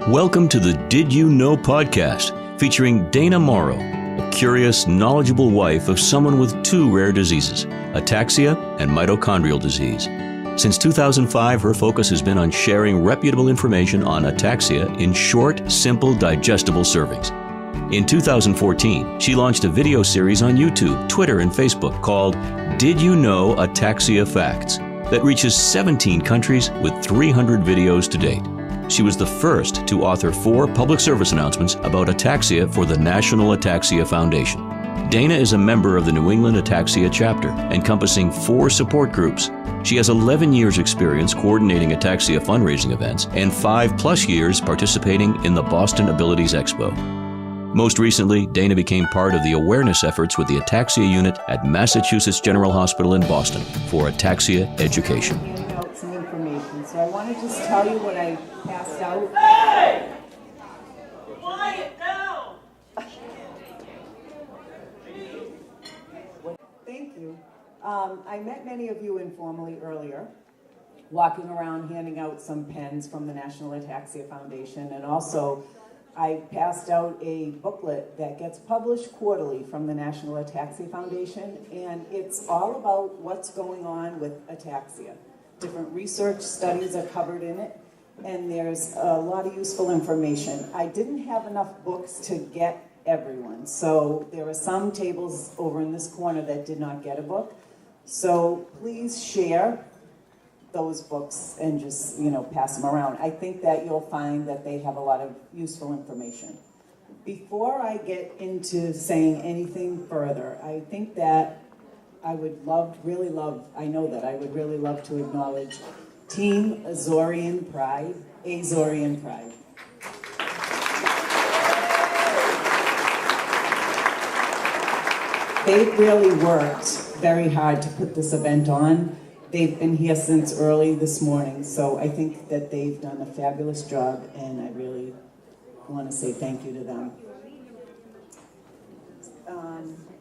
Welcome to the Did You Know podcast, featuring Dana Mauro, a curious, knowledgeable wife of someone with two rare diseases, ataxia and mitochondrial disease. Since 2005, her focus has been on sharing reputable information on ataxia in short, simple, digestible servings. In 2014, she launched a video series on YouTube, Twitter, and Facebook called Did You Know Ataxia Facts that reaches 17 countries with 300 videos to date. She was the first to author 4 public service announcements about ataxia for the National Ataxia Foundation. Dana is a member of the New England Ataxia chapter, encompassing 4 support groups. She has 11 years' experience coordinating ataxia fundraising events and 5+ years participating in the Boston Abilities Expo. Most recently, Dana became part of the awareness efforts with the Ataxia unit at Massachusetts General Hospital in Boston for ataxia education. Out some information, so I want to just tell you what I passed out. Hey! Quiet now! Thank you. I met many of you informally earlier, walking around handing out some pens from the National Ataxia Foundation, and also I passed out a booklet that gets published quarterly from the National Ataxia Foundation, and it's all about what's going on with ataxia. Different research studies are covered in it, and there's a lot of useful information. I didn't have enough books to get everyone, so there are some tables over in this corner that did not get a book. So please share those books and just, pass them around. I think that you'll find that they have a lot of useful information. Before I get into saying anything further, I think that I would really love to acknowledge Team Azorean Pride. They've really worked very hard to put this event on. They've been here since early this morning, so I think that they've done a fabulous job, and I really want to say thank you to them.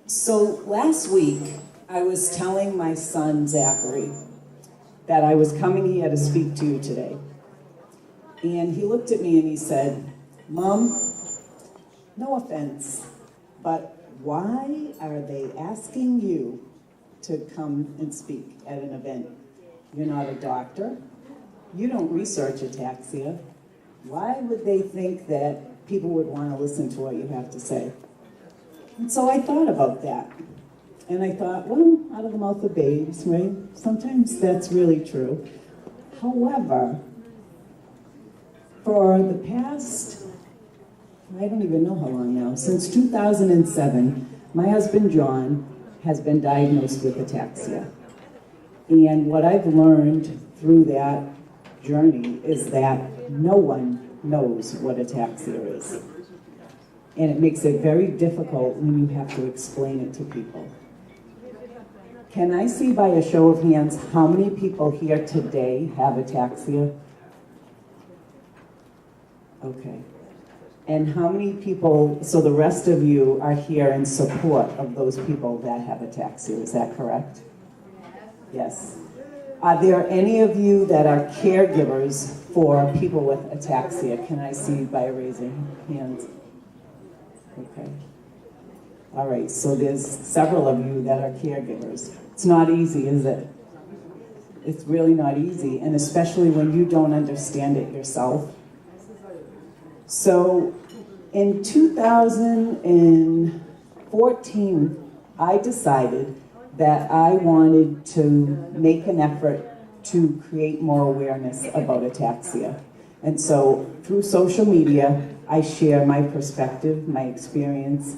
So last week, I was telling my son, Zachary, that I was coming here to speak to you today. And he looked at me and he said, "Mom, no offense, but why are they asking you to come and speak at an event? You're not a doctor. You don't research ataxia. Why would they think that people would want to listen to what you have to say?" And so I thought about that. And I thought, well, out of the mouth of babes, right? Sometimes that's really true. However, for the past, I don't even know how long now, since 2007, my husband John has been diagnosed with ataxia. And what I've learned through that journey is that no one knows what ataxia is. And it makes it very difficult when you have to explain it to people. Can I see by a show of hands how many people here today have ataxia? Okay. And how many people, so the rest of you are here in support of those people that have ataxia, is that correct? Yes. Are there any of you that are caregivers for people with ataxia? Can I see by raising hands? Okay. All right, so there's several of you that are caregivers. It's not easy, is it? It's really not easy, and especially when you don't understand it yourself. So in 2014, I decided that I wanted to make an effort to create more awareness about ataxia. And so through social media, I share my perspective, my experience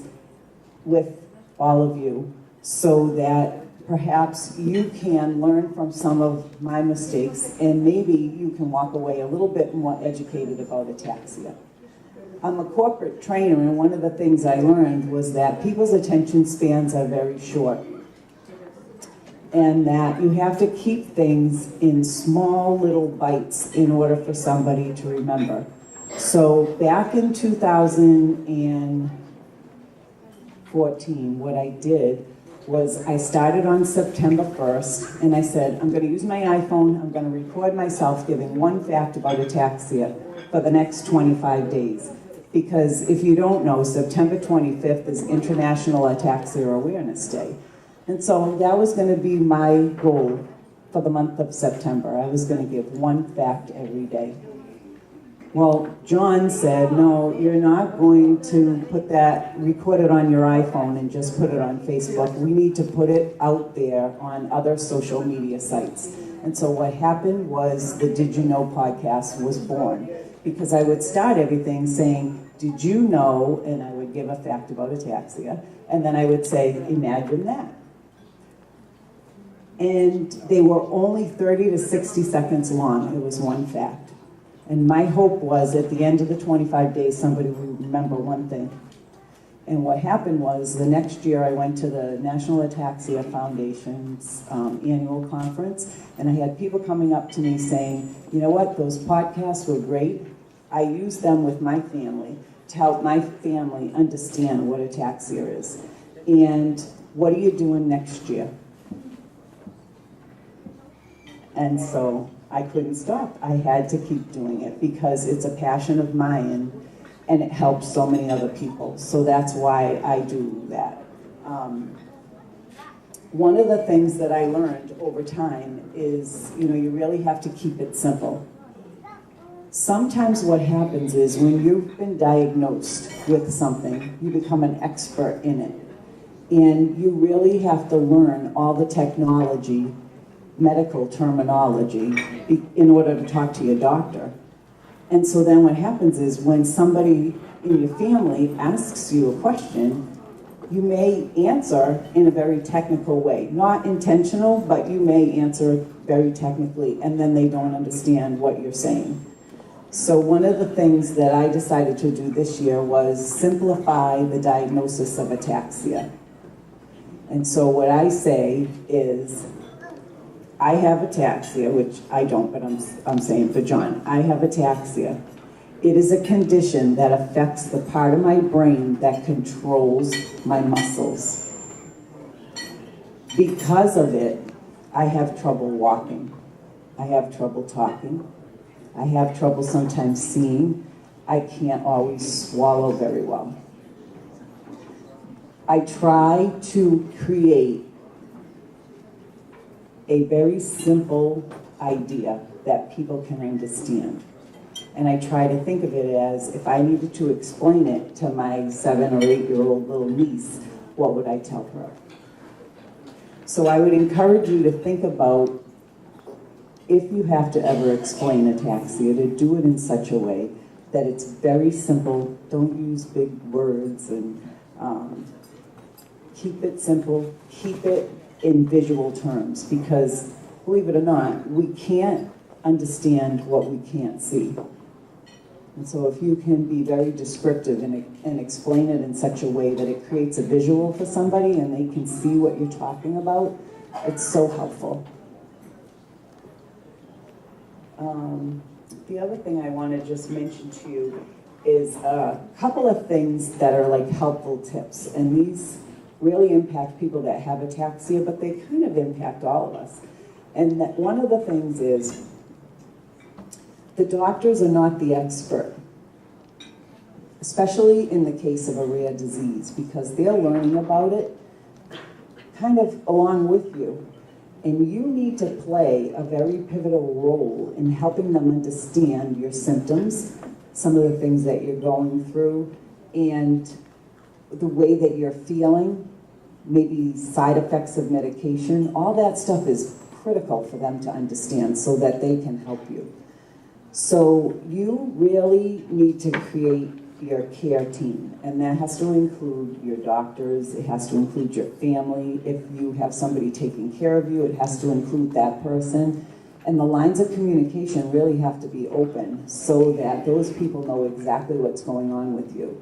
with all of you, so that perhaps you can learn from some of my mistakes, and maybe you can walk away a little bit more educated about ataxia. I'm a corporate trainer, and one of the things I learned was that people's attention spans are very short, and that you have to keep things in small little bites in order for somebody to remember. So back in 2014, what I did was I started on September 1st, and I said, I'm going to use my iPhone, I'm going to record myself giving one fact about ataxia for the next 25 days. Because if you don't know, September 25th is International Ataxia Awareness Day. And so that was going to be my goal for the month of September. I was going to give one fact every day. Well, John said, no, you're not going to record it on your iPhone and just put it on Facebook. We need to put it out there on other social media sites. And so what happened was the Did You Know podcast was born. Because I would start everything saying, did you know, and I would give a fact about ataxia, and then I would say, imagine that. And they were only 30 to 60 seconds long. It was one fact. And my hope was at the end of the 25 days, somebody would remember one thing. And what happened was the next year I went to the National Ataxia Foundation's annual conference, and I had people coming up to me saying, you know what, those podcasts were great. I used them with my family to help my family understand what ataxia is. And what are you doing next year? And so I couldn't stop. I had to keep doing it because it's a passion of mine and it helps so many other people. So that's why I do that. One of the things that I learned over time is, you really have to keep it simple. Sometimes what happens is when you've been diagnosed with something, you become an expert in it. And you really have to learn all the technology, medical terminology, in order to talk to your doctor. And so then what happens is when somebody in your family asks you a question, you may answer in a very technical way. Not intentional, but you may answer very technically, and then they don't understand what you're saying. So one of the things that I decided to do this year was simplify the diagnosis of ataxia. And so what I say is, I have ataxia, which I don't, but I'm saying for John, I have ataxia. It is a condition that affects the part of my brain that controls my muscles. Because of it, I have trouble walking. I have trouble talking. I have trouble sometimes seeing. I can't always swallow very well. I try to create a very simple idea that people can understand. And I try to think of it as, if I needed to explain it to my 7 or 8-year-old little niece, what would I tell her? So I would encourage you to think about, if you have to ever explain ataxia, to do it in such a way that it's very simple. Don't use big words, and keep it simple, keep it in visual terms, because believe it or not, we can't understand what we can't see. And so if you can be very descriptive and explain it in such a way that it creates a visual for somebody and they can see what you're talking about, it's so helpful. The other thing I want to just mention to you is a couple of things that are like helpful tips, and these really impact people that have ataxia, but they kind of impact all of us. And that one of the things is, the doctors are not the expert, especially in the case of a rare disease, because they're learning about it kind of along with you. And you need to play a very pivotal role in helping them understand your symptoms, some of the things that you're going through, and the way that you're feeling, maybe side effects of medication. All that stuff is critical for them to understand so that they can help you. So you really need to create your care team, and that has to include your doctors, it has to include your family. If you have somebody taking care of you, it has to include that person. And the lines of communication really have to be open so that those people know exactly what's going on with you.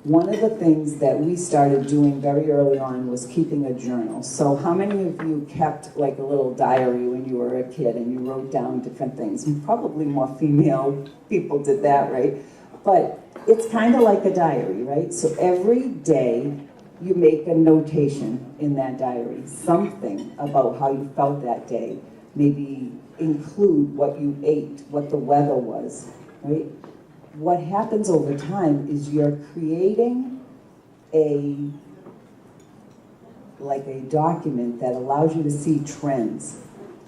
One of the things that we started doing very early on was keeping a journal. So how many of you kept like a little diary when you were a kid and you wrote down different things? Probably more female people did that, right? But it's kind of like a diary, right? So every day you make a notation in that diary, something about how you felt that day. Maybe include what you ate, what the weather was, right? What happens over time is you're creating a document that allows you to see trends.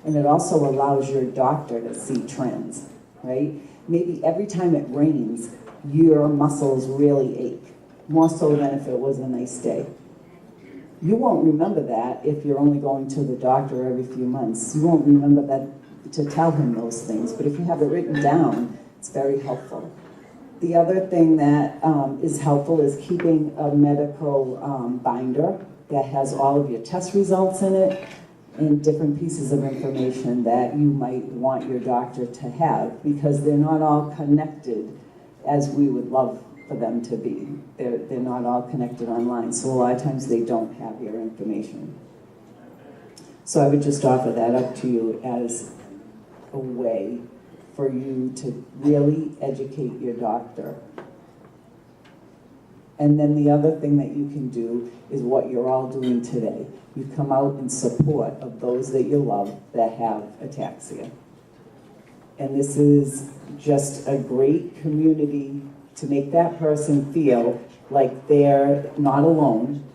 And it also allows your doctor to see trends, right? Maybe every time it rains, your muscles really ache, more so than if it was a nice day. You won't remember that if you're only going to the doctor every few months. You won't remember that to tell him those things, but if you have it written down, it's very helpful. The other thing that is helpful is keeping a medical binder that has all of your test results in it and different pieces of information that you might want your doctor to have, because they're not all connected as we would love for them to be. They're not all connected online, so a lot of times they don't have your information. So I would just offer that up to you as a way for you to really educate your doctor. And then the other thing that you can do is what you're all doing today. You come out in support of those that you love that have ataxia. And this is just a great community to make that person feel like they're not alone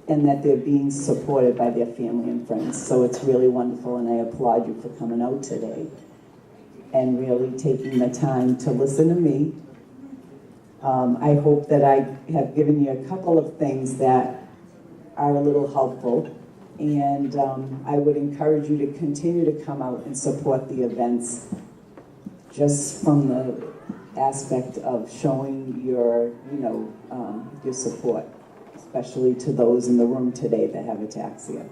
and that they're being supported by their family and friends. So it's really wonderful, and I applaud you for coming out today and really taking the time to listen to me. I hope that I have given you a couple of things that are a little helpful, and I would encourage you to continue to come out and support the events, just from the aspect of showing your, your support, especially to those in the room today that have ataxia.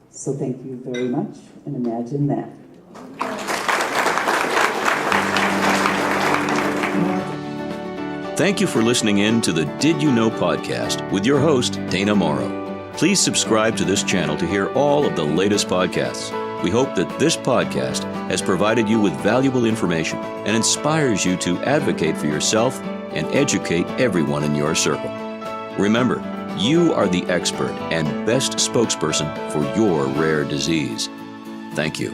So thank you very much, and imagine that. Thank you for listening in to the Did You Know podcast with your host, Dana Mauro. Please subscribe to this channel to hear all of the latest podcasts. We hope that this podcast has provided you with valuable information and inspires you to advocate for yourself and educate everyone in your circle. Remember, you are the expert and best spokesperson for your rare disease. Thank you.